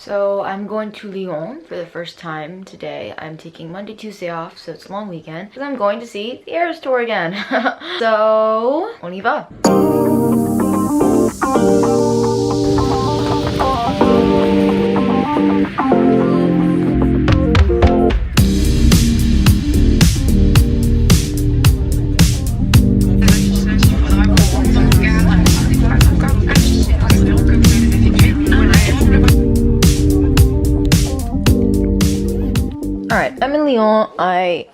So I'm going to Lyon for the first time today. I'm taking Monday, Tuesday off, so it's a long weekend. Because I'm going to see the Eras Tour again. So, on y va. Alright, I'm in Lyon.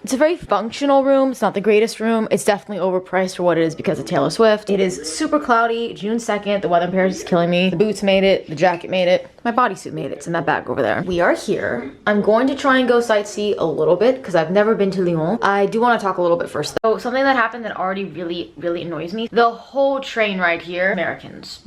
It's a very functional room. It's not the greatest room. It's definitely overpriced for what it is because of Taylor Swift. It is super cloudy, June 2nd. The weather in Paris is killing me. The boots made it. The jacket made it. My bodysuit made it. It's in that bag over there. We are here. I'm going to try and go sightsee a little bit because I've never been to Lyon. I do want to talk a little bit first though. Something that happened that already really annoys me. The whole train ride here, Americans.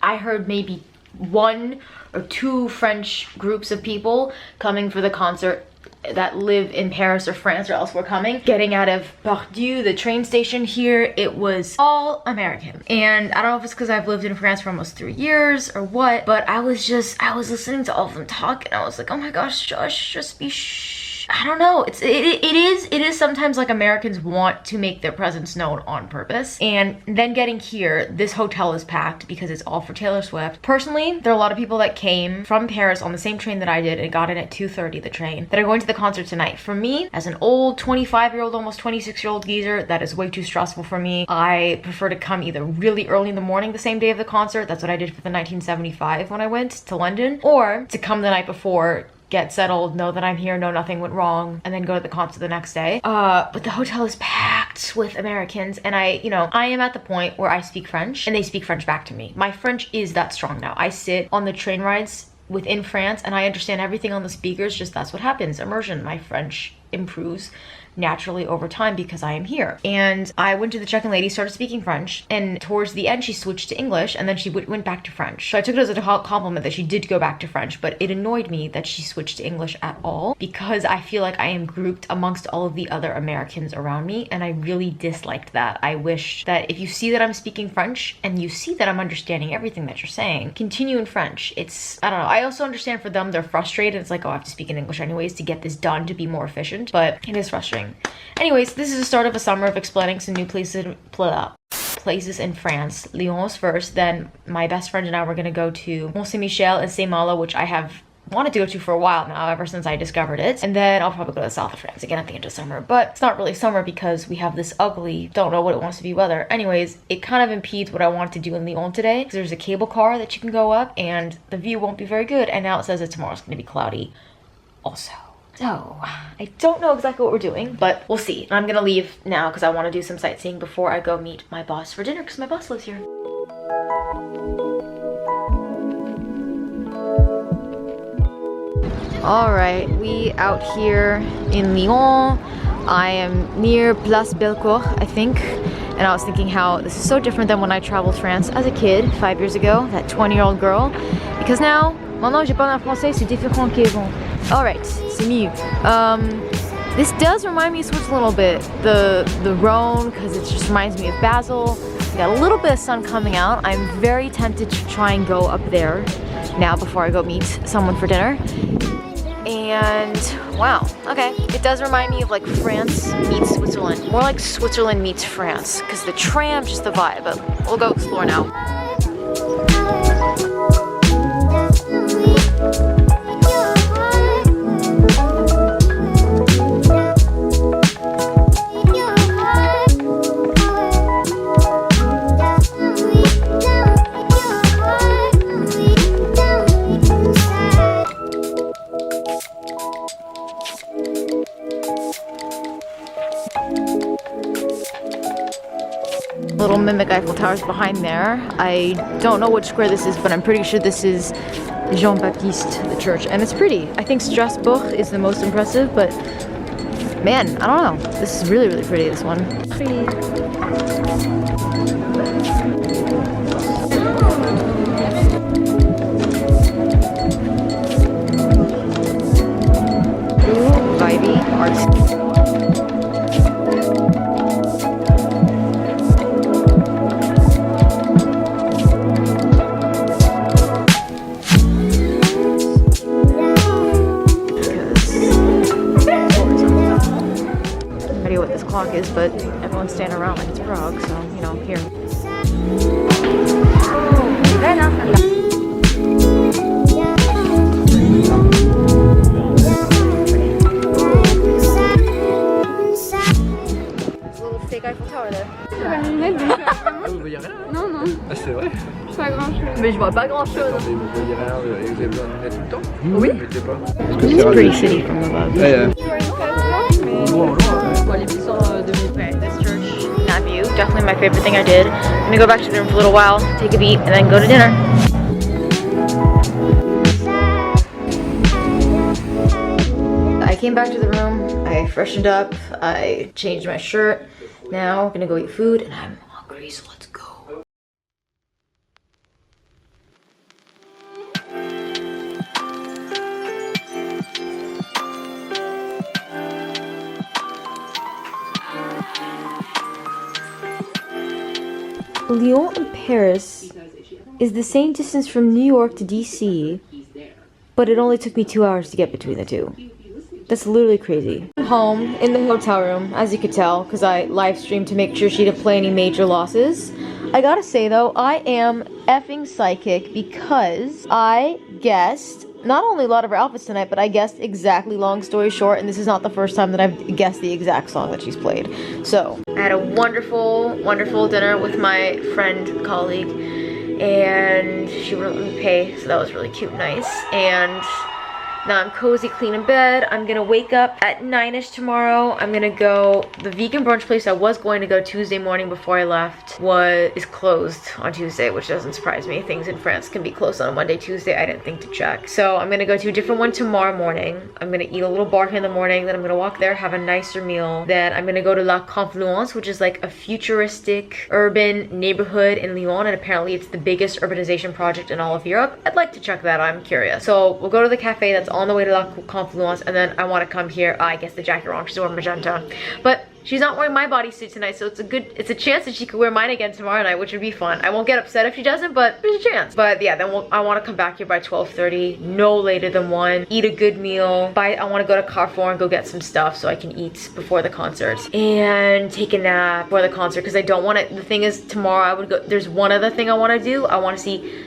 I heard maybe 1 or 2 French groups of people coming for the concert that live in Paris or France or elsewhere coming, getting out of Pardieu, the train station here. It was all American. And I don't know if it's because I've lived in France for almost 3 years or what, but I was listening to all of them talk and I was like, oh my gosh, shush, just be shh. I don't know. It is sometimes like Americans want to make their presence known on purpose. And then getting here, this hotel is packed because it's all for Taylor Swift. Personally, there are a lot of people that came from Paris on the same train that I did and got in at 2:30, the train, that are going to the concert tonight. For me, as an old 25-year-old, almost 26-year-old geezer, that is way too stressful for me. I prefer to come either really early in the morning the same day of the concert. That's what I did for the 1975 when I went to London, or to come the night before, get settled, know that I'm here, know nothing went wrong, and then go to the concert the next day. But the hotel is packed with Americans, and I am at the point where I speak French, and they speak French back to me. My French is that strong now. I sit on the train rides within France, and I understand everything on the speakers, just that's what happens. Immersion. My French improves naturally over time because I am here. And I went to the check-in lady, started speaking French, and towards the end she switched to English, and then she went back to French. So I took it as a compliment that she did go back to French, but it annoyed me that she switched to English at all because I feel like I am grouped amongst all of the other Americans around me, and I really disliked that. I wish that if you see that I'm speaking French and you see that I'm understanding everything that you're saying, continue in French. I don't know. I also understand for them, they're frustrated. It's like, oh, I have to speak in English anyways to get this done, to be more efficient, but it is frustrating. Anyways, this is the start of a summer of explaining some new places in France. Lyon is first, then my best friend and I were gonna go to Mont Saint-Michel and Saint-Malo, which I have wanted to go to for a while now, ever since I discovered it. And then I'll probably go to the south of France again at the end of summer, but it's not really summer because we have this ugly, don't know what it wants to be weather. Anyways, it kind of impedes what I want to do in Lyon today because there's a cable car that you can go up and the view won't be very good. And now it says that tomorrow's gonna be cloudy also. So, I don't know exactly what we're doing, but we'll see. I'm gonna leave now because I want to do some sightseeing before I go meet my boss for dinner because my boss lives here. Alright, we out here in Lyon. I am near Place Bellecour, I think. And I was thinking how this is so different than when I traveled France as a kid 5 years ago, that 20-year-old girl. Because now, maintenant je parle en français, c'est différent qu'avant. Alright, c'est mieux. This does remind me of Switzerland a little bit. The Rhone, because it just reminds me of Basel. Got a little bit of sun coming out. I'm very tempted to try and go up there now before I go meet someone for dinner. And wow, okay. It does remind me of like France meets Switzerland. More like Switzerland meets France, because the tram, just the vibe, but we'll go explore now. Little mimic Eiffel Towers behind there. I don't know which square this is, but I'm pretty sure this is Jean-Baptiste, the church, and it's pretty. I think Strasbourg is the most impressive, but man, I don't know. This is really pretty, this one. Pretty. Ooh, vibey, artsy. Prague is, but everyone's standing around like it's Prague, so, you know, here. Steak Eiffel Tower there. Vous voyez rien? Non, non, Ah, c'est vrai? pas grand chose. Mais je vois pas grand chose. Attendez, vous voyez rien et vous avez besoin de lunettes tout le temps? Oui. Vous mettez pas? It's a pretty city from above. Ouais, This church, that view, definitely my favorite thing I did. I'm gonna go back to the room for a little while, take a beat, and then go to dinner. I came back to the room, I freshened up, I changed my shirt. Now I'm gonna go eat food, and I'm hungry, so let's go. Lyon and Paris is the same distance from New York to DC, but it only took me 2 hours to get between the two. That's literally crazy. Home in the hotel room, as you could tell, because I live streamed to make sure she didn't play any major losses. I gotta say though, I am effing psychic because I guessed not only a lot of her outfits tonight, but I guessed exactly, long story short, and this is not the first time that I've guessed the exact song that she's played. So, I had a wonderful, wonderful dinner with my friend, colleague, and she wouldn't let me pay, so that was really cute and nice. And now I'm cozy, clean in bed. I'm gonna wake up at 9ish tomorrow. I'm gonna go, the vegan brunch place I was going to go Tuesday morning before I left is closed on Tuesday, which doesn't surprise me. Things in France can be closed on a Monday, Tuesday. I didn't think to check. So I'm gonna go to a different one tomorrow morning. I'm gonna eat a little bar here in the morning, then I'm gonna walk there, have a nicer meal. Then I'm gonna go to La Confluence, which is like a futuristic urban neighborhood in Lyon, and apparently it's the biggest urbanization project in all of Europe. I'd like to check that out, I'm curious. So we'll go to the cafe that's on the way to La Confluence, and then I want to come here. I guess the jacket wrong, she's wearing magenta, but she's not wearing my bodysuit tonight, so it's a chance that she could wear mine again tomorrow night, which would be fun. I won't get upset if she doesn't, but there's a chance. But yeah, then I want to come back here by 12:30, no later than 1, eat a good meal. I want to go to Carrefour and go get some stuff so I can eat before the concert and take a nap before the concert, because I don't want to. The thing is, tomorrow I would go. There's one other thing I want to do. I want to see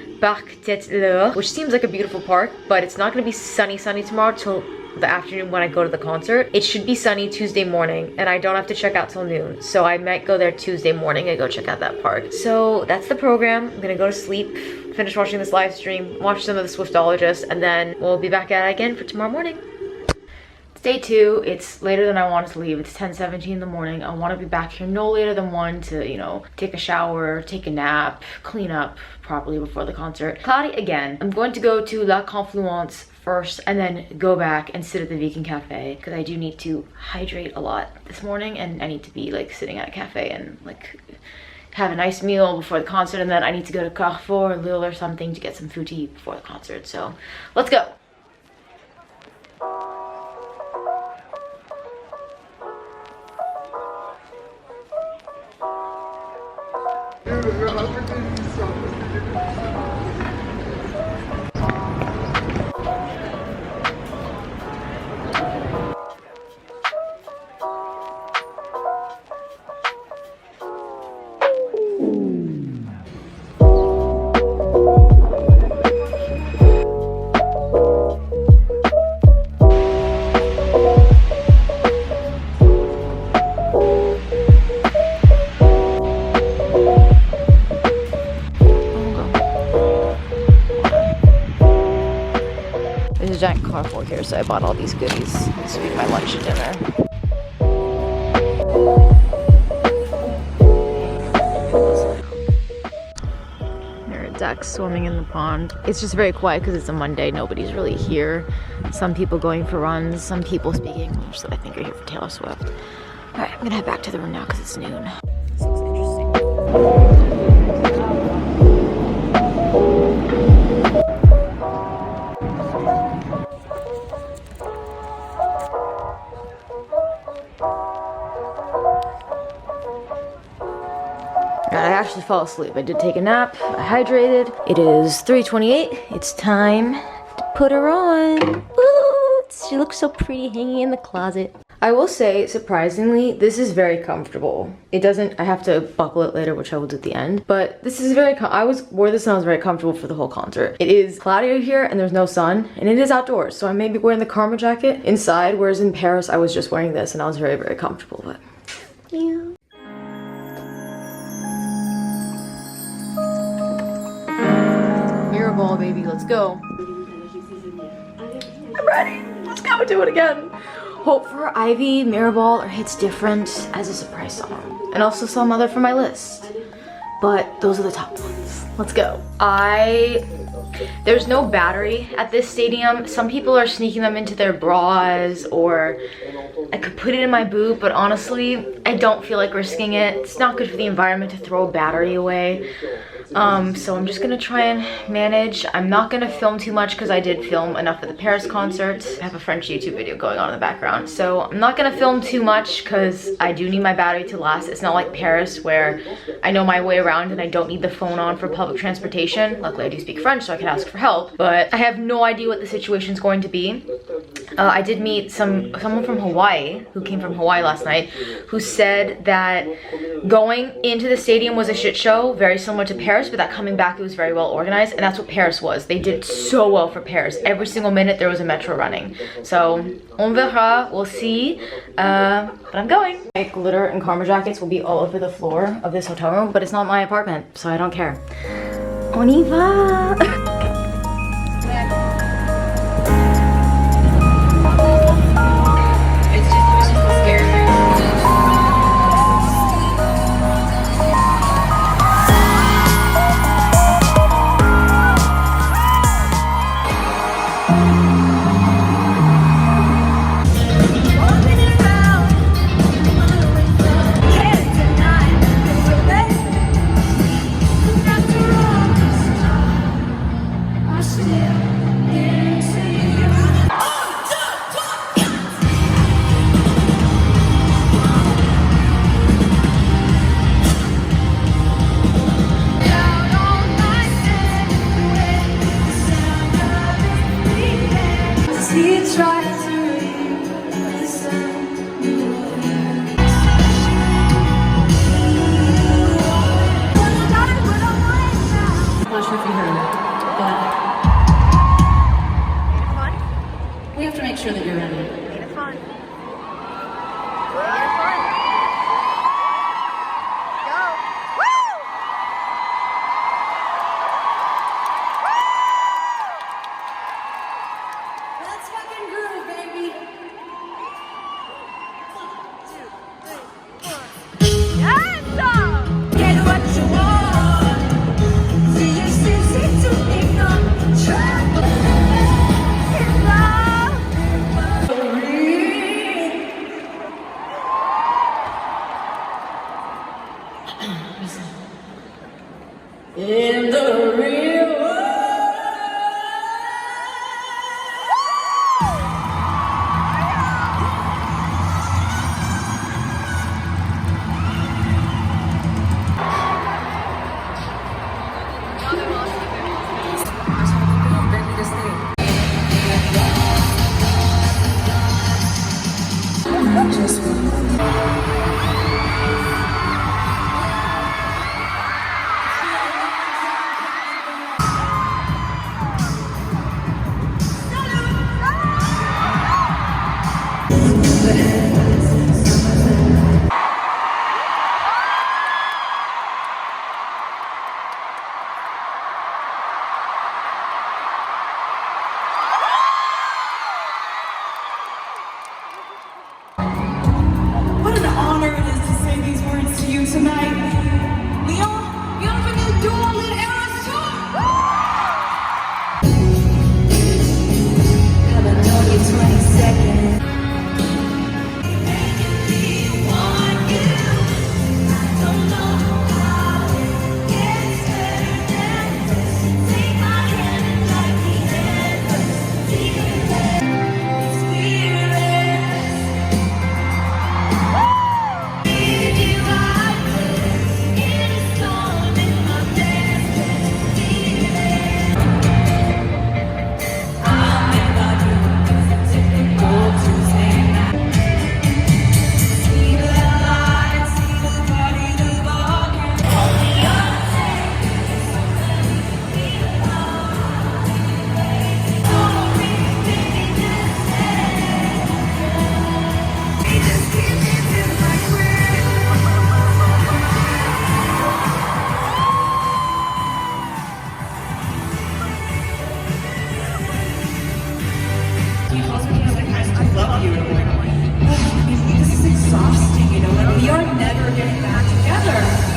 which seems like a beautiful park, but it's not going to be sunny tomorrow till the afternoon when I go to the concert. It should be sunny Tuesday morning, and I don't have to check out till noon, so I might go there Tuesday morning and go check out that park. So that's the program. I'm gonna go to sleep, finish watching this live stream, watch some of the Swiftologist, and then we'll be back at it again for tomorrow morning. Day 2, it's later than I wanted to leave. It's 10:17 in the morning. I want to be back here no later than 1 to, you know, take a shower, take a nap, clean up properly before the concert. Cloudy again. I'm going to go to La Confluence first and then go back and sit at the vegan cafe, because I do need to hydrate a lot this morning, and I need to be like sitting at a cafe and like have a nice meal before the concert, and then I need to go to Carrefour or Lille or something to get some food to eat before the concert. So let's go. There's a giant Carrefour here, so I bought all these goodies. This will be my lunch and dinner. There are ducks swimming in the pond. It's just very quiet because it's a Monday. Nobody's really here. Some people going for runs, some people speaking English that I think are here for Taylor Swift. Alright, I'm gonna head back to the room now because it's noon. This looks interesting. I actually fell asleep. I did take a nap, I hydrated. It is 3:28. It's time to put her on. Ooh, she looks so pretty hanging in the closet. I will say, surprisingly, this is very comfortable. It doesn't, I have to buckle it later, which I will do at the end, but this is very, wore this and I was very comfortable for the whole concert. It is cloudy here and there's no sun, and it is outdoors, so I may be wearing the Karma jacket inside, whereas in Paris, I was just wearing this and I was very, very comfortable, but yeah. Mirror ball, baby, let's go. I'm ready, let's go do it again. Hope for Ivy, Mirrorball, or Hits Different as a surprise song. And also some other from my list. But those are the top ones. Let's go. There's no battery at this stadium. Some people are sneaking them into their bras, or I could put it in my boot, but honestly, I don't feel like risking it. It's not good for the environment to throw a battery away. So I'm just gonna try and manage. I'm not gonna film too much because I did film enough at the Paris concert. I have a French YouTube video going on in the background. So I'm not gonna film too much because I do need my battery to last. It's not like Paris where I know my way around and I don't need the phone on for public transportation. Luckily I do speak French, so I can ask for help, but I have no idea what the situation is going to be. I did meet someone from Hawaii who came from Hawaii last night who said that going into the stadium was a shit show, very similar to Paris, but that coming back it was very well organized, and that's what Paris was. They did so well for Paris. Every single minute there was a metro running. So on verra, we'll see, but I'm going. My glitter and Karma jackets will be all over the floor of this hotel room, but it's not my apartment, so I don't care. On y va! We have to make sure that you're ready. Made it fun. Let's fucking groove, baby. 1, 2, 3, 4. Yes! Get what you want. See you seem to ignore trouble. In the real world. never getting back together.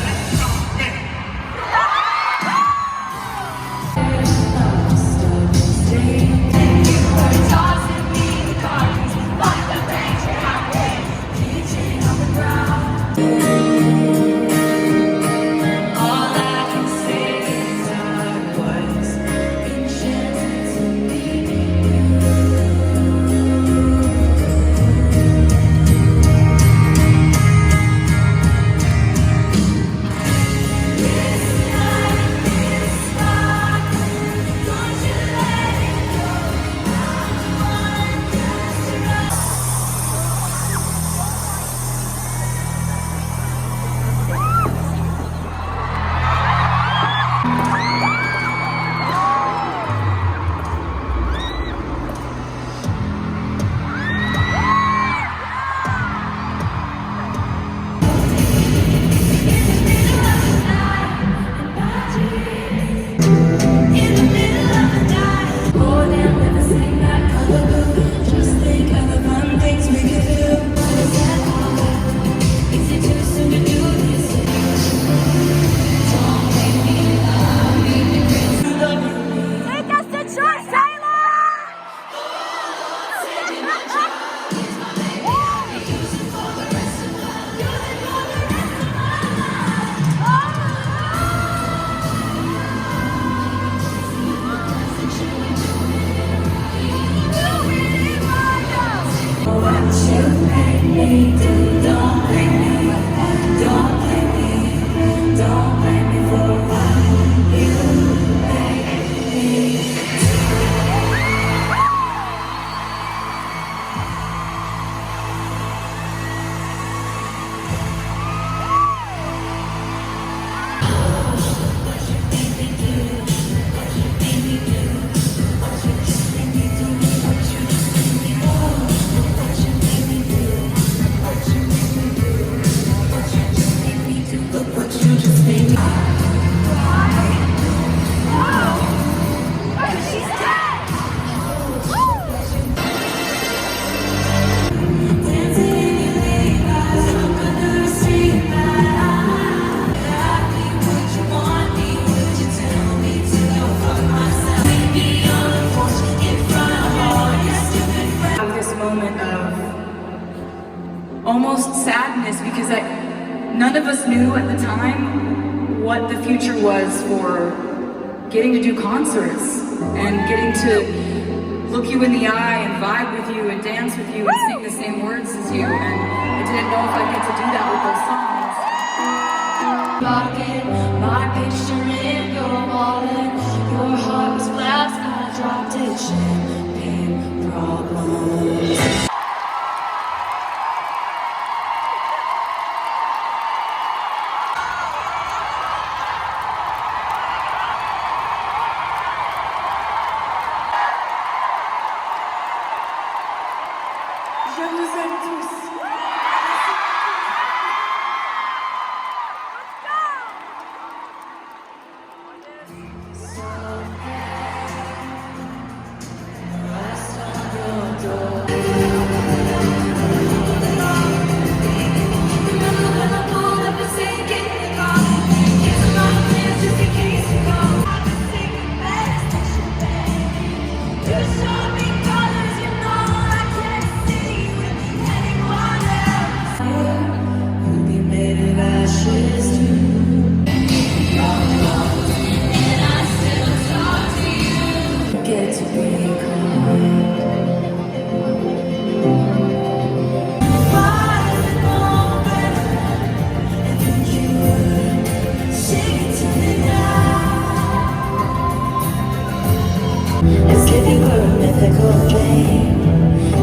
Almost sadness because none of us knew at the time what the future was for getting to do concerts and getting to look you in the eye and vibe with you and dance with you and sing the same words as you, and I didn't know if I'd get to do that with those songs. Rocking, my picture in your wallet, your heart was glass, I dropped it, champagne problems. Je vous aime tous. As if you were a mythical game,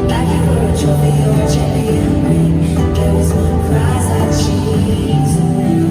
like you were a trophy or a champion ring. There was one prize I achieved to win.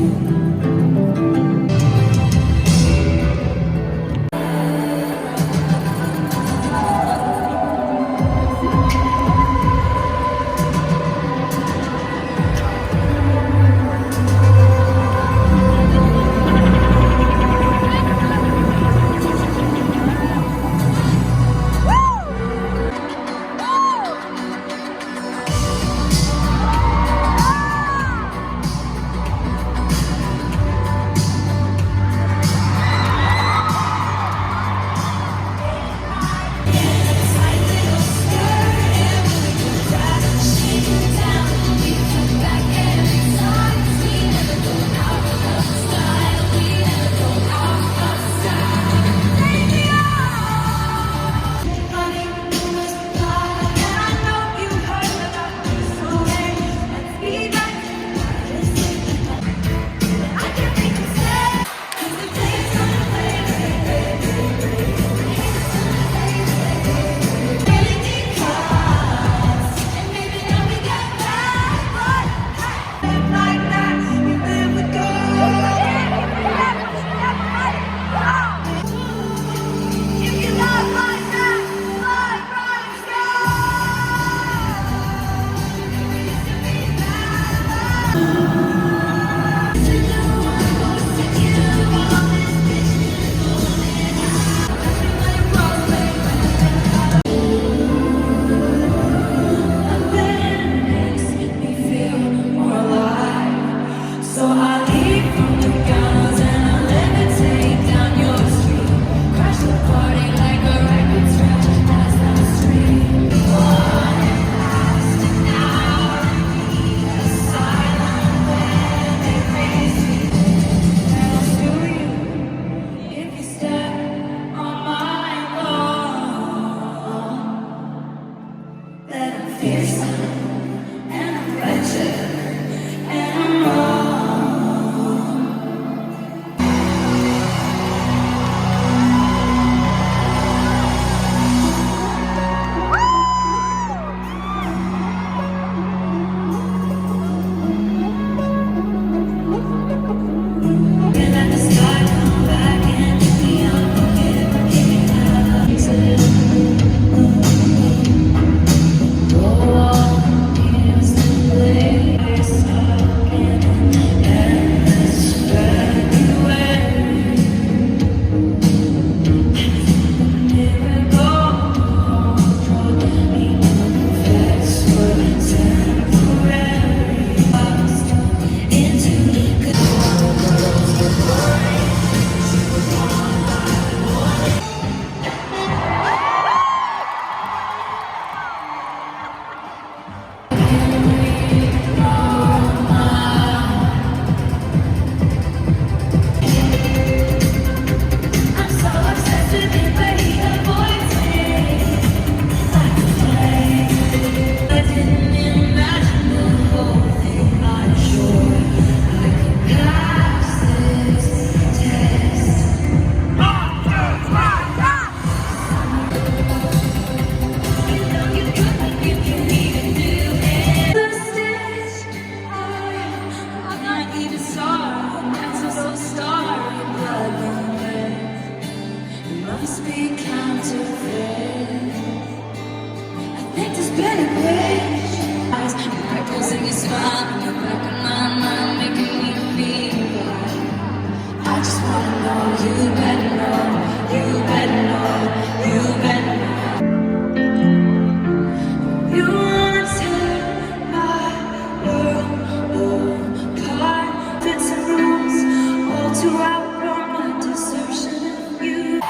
and you smile in the back of my mind, making me feel right. I just wanna know, you better know, you better know, you better know. You wanna tear my world apart, bits and rooms, all to outrun my desertion of you.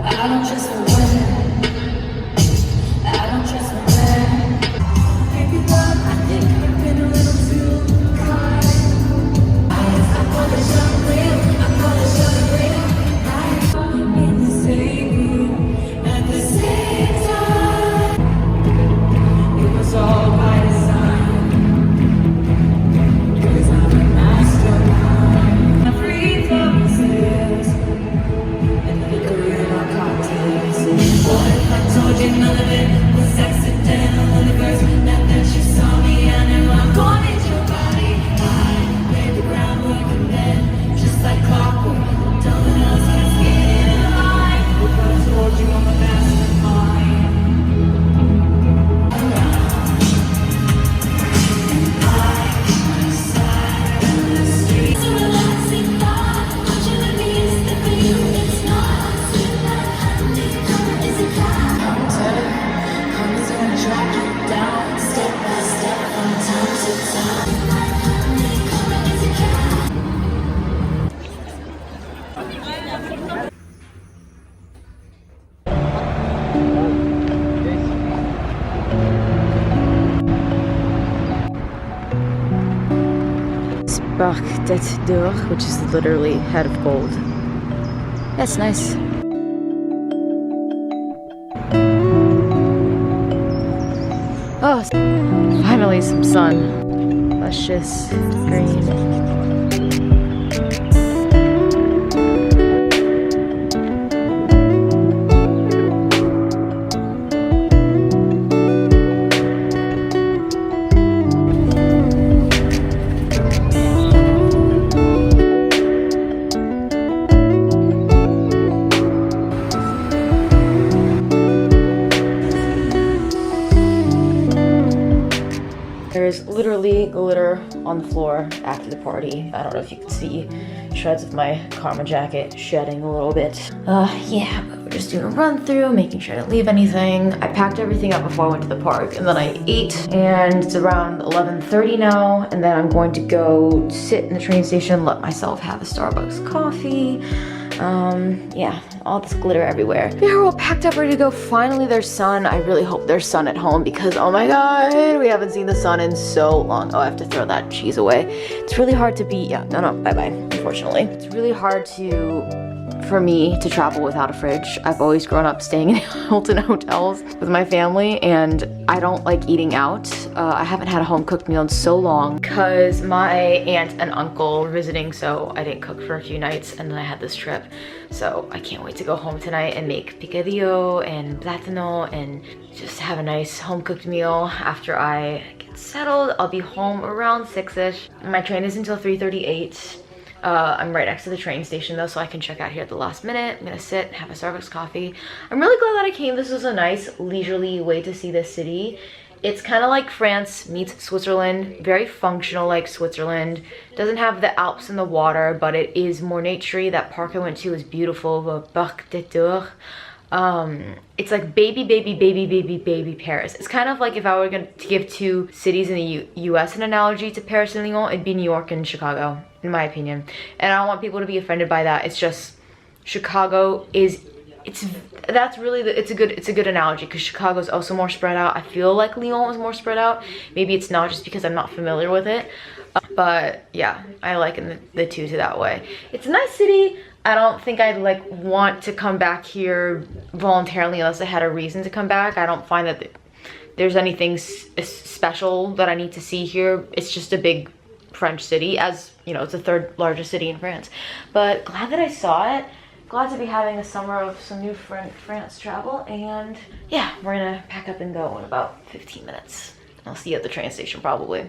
I don't trust the weather. I don't trust the weather. Maybe love, I think I've been a little too kind. I call this unreal. I call this unreal. In the same room at the same time. It was all by design. 'Cause I'm a mastermind. I breathe promises and liquor in our cocktails. What if I told you none of it was accidental in the first night that you saw me? I knew I'm going into your body. I laid the groundwork and then, just like clockwork, dominoes cascading in line. If I told you I'm a mastermind. It's a relaxing thought. Watching the beats that for you it's not. Sweet like honey, color is a cloud. I'm gonna track you down, step by step, from time to time. Honey, color is a cloud. Spark tête d'or, which is literally head of gold. That's nice. Oh, finally some sun. Luscious green. There's literally glitter on the floor after the party. I don't know if you can see shreds of my Karma jacket shedding a little bit. Yeah, but we're just doing a run through, making sure I didn't leave anything. I packed everything up before I went to the park, and then I ate, and it's around 11:30 now, and then I'm going to go sit in the train station, let myself have a Starbucks coffee. Yeah, all this glitter everywhere. Yeah, we're all packed up, ready to go. Finally, there's sun. I really hope there's sun at home because, oh my god, we haven't seen the sun in so long. Oh, I have to throw that cheese away. It's really hard to be, yeah, no, bye-bye, unfortunately. It's really hard for me to travel without a fridge. I've always grown up staying in Hilton hotels with my family, and I don't like eating out. I haven't had a home-cooked meal in so long because my aunt and uncle were visiting, so I didn't cook for a few nights, and then I had this trip. So I can't wait to go home tonight and make picadillo and plátano and just have a nice home-cooked meal after I get settled. I'll be home around 6-ish. My train is until 3:38. I'm right next to the train station though, so I can check out here at the last minute. I'm gonna sit, have a Starbucks coffee. I'm really glad that I came. This was a nice leisurely way to see this city. It's kind of like France meets Switzerland, very functional like Switzerland. Doesn't have the Alps and the water, but it is more naturey. That park I went to is beautiful, the Parc des Tours. It's like baby Paris. It's kind of like if I were going to give two cities in the US an analogy to Paris and Lyon, it'd be New York and Chicago, in my opinion. And I don't want people to be offended by that. It's just Chicago is that's really it's a good analogy, because Chicago's also more spread out. I feel like Lyon was more spread out. Maybe it's not just because I'm not familiar with it, but yeah, I liken the two to that way. It's a nice city. I don't think I'd like want to come back here voluntarily unless I had a reason to come back. I don't find that there's anything special that I need to see here. It's just a big French city, as you know, it's the 3rd largest city in France. But glad that I saw it. Glad to be having a summer of some new France travel. And yeah, we're gonna pack up and go in about 15 minutes. I'll see you at the train station probably.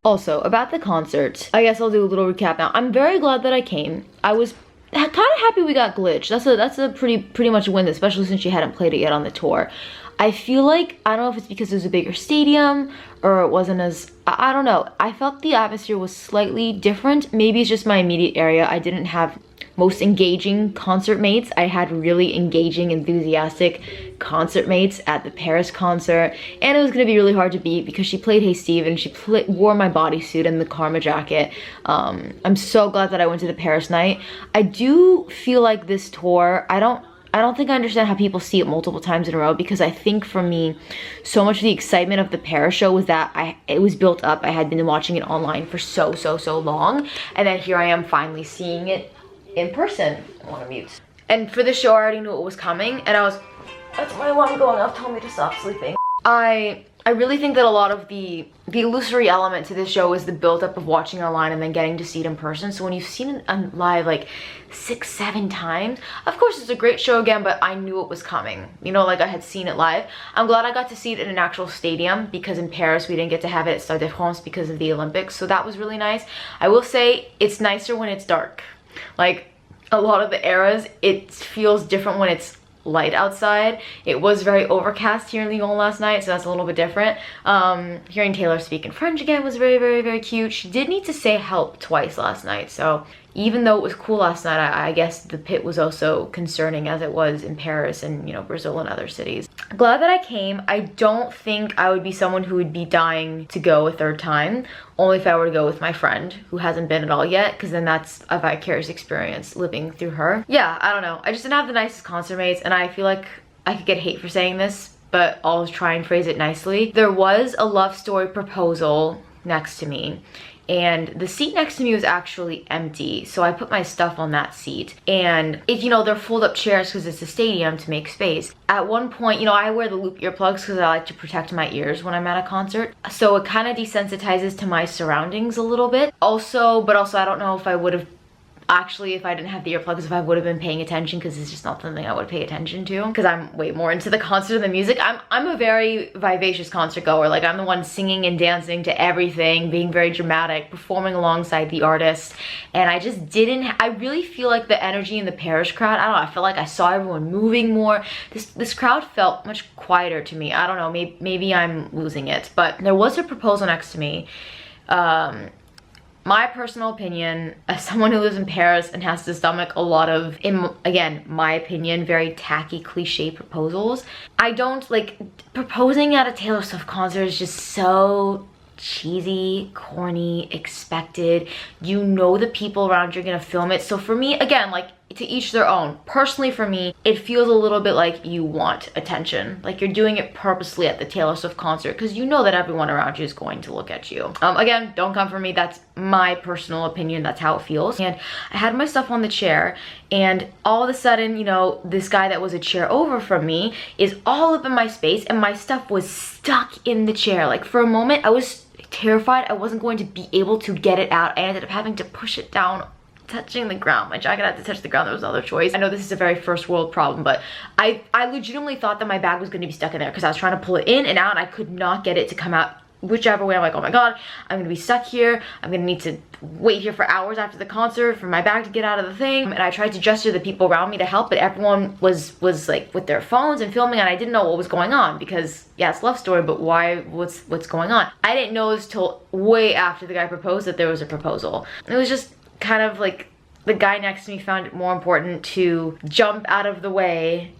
Also, about the concert, I guess I'll do a little recap now. I'm very glad that I came. I was kind of happy we got Glitch. That's a pretty much a win, especially since she hadn't played it yet on the tour. I feel like, I don't know if it's because it was a bigger stadium or it wasn't as, I don't know. I felt the atmosphere was slightly different. Maybe it's just my immediate area. I didn't have most engaging concert mates. I had really engaging, enthusiastic concert mates at the Paris concert, and it was gonna be really hard to beat because she played Hey Steve and she wore my bodysuit and the Karma jacket. I'm so glad that I went to the Paris night. I do feel like this tour, I don't think I understand how people see it multiple times in a row, because I think for me, so much of the excitement of the Paris show was that it was built up. I had been watching it online for so long, and then here I am finally seeing it in person. I want to mute. And for the show, I already knew it was coming, and that's my alarm going off, told me to stop sleeping. I really think that a lot of the illusory element to this show is the build-up of watching online and then getting to see it in person. So when you've seen it on live like 6-7 times, of course it's a great show again, but I knew it was coming. You know, like I had seen it live. I'm glad I got to see it in an actual stadium, because in Paris we didn't get to have it at Stade de France because of the Olympics. So that was really nice. I will say it's nicer when it's dark. Like a lot of the eras, it feels different when it's light outside. It was very overcast here in Lyon last night, so that's a little bit different. Hearing Taylor speak in French again was very cute. She did need to say help twice last night, so even though it was cool last night, I guess the pit was also concerning as it was in Paris and, you know, Brazil and other cities. Glad that I came. I don't think I would be someone who would be dying to go a 3rd time, only if I were to go with my friend who hasn't been at all yet, because then that's a vicarious experience living through her. Yeah, I don't know. I just didn't have the nicest concert mates, and I feel like I could get hate for saying this, but I'll try and phrase it nicely. There was a love story proposal next to me, and the seat next to me was actually empty, so I put my stuff on that seat. And if you know, they're fold up chairs because it's a stadium to make space. At one point, you know, I wear the loop earplugs because I like to protect my ears when I'm at a concert, so it kind of desensitizes to my surroundings a little bit. But also I don't know if I would have actually, if I didn't have the earplugs, if I would have been paying attention, because it's just not something I would pay attention to, because I'm way more into the concert and the music. I'm a very vivacious concert goer. Like, I'm the one singing and dancing to everything, being very dramatic, performing alongside the artist, and I just didn't, I really feel like the energy in the Paris crowd, I don't know, I feel like I saw everyone moving more. This crowd felt much quieter to me. I don't know, maybe I'm losing it, but there was a proposal next to me. My personal opinion, as someone who lives in Paris and has to stomach a lot of, again, my opinion, very tacky, cliche proposals, I don't, like, proposing at a Taylor Swift concert is just so cheesy, corny, expected. You know the people around you are gonna film it. So for me, again, like, to each their own. Personally, for me, it feels a little bit like you want attention. Like you're doing it purposely at the Taylor Swift concert because you know that everyone around you is going to look at you. Again, don't come for me. That's my personal opinion. That's how it feels. And I had my stuff on the chair, and all of a sudden, you know, this guy that was a chair over from me is all up in my space, and my stuff was stuck in the chair. Like for a moment, I was terrified I wasn't going to be able to get it out. I ended up having to push it down, touching the ground. My jacket had to touch the ground. There was no other choice. I know this is a very first world problem, but I legitimately thought that my bag was going to be stuck in there because I was trying to pull it in and out, and I could not get it to come out whichever way. I'm like, oh my god, I'm gonna be stuck here. I'm gonna need to wait here for hours after the concert for my bag to get out of the thing. And I tried to gesture the people around me to help, but everyone was like with their phones and filming, and I didn't know what was going on because, yeah, it's a love story, but why, what's going on? I didn't know this till way after the guy proposed that there was a proposal. It was just kind of like the guy next to me found it more important to jump out of the way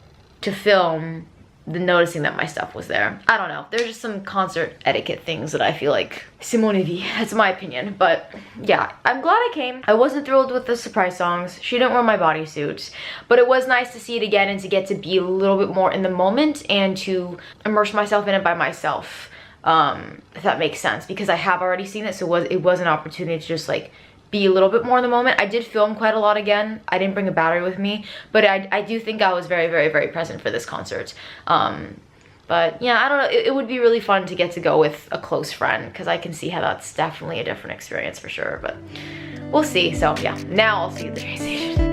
to film noticing that my stuff was there. I don't know. There's just some concert etiquette things that I feel like Simone V. That's my opinion. But yeah, I'm glad I came. I wasn't thrilled with the surprise songs. She didn't wear my bodysuit, but it was nice to see it again and to get to be a little bit more in the moment and to immerse myself in it by myself. If that makes sense, because I have already seen it, so it was an opportunity to just like be a little bit more in the moment. I did film quite a lot again. I didn't bring a battery with me, but I do think I was very, very, very present for this concert. But yeah, I don't know, it would be really fun to get to go with a close friend, because I can see how that's definitely a different experience for sure, but we'll see. So yeah, now I'll see you at the train station.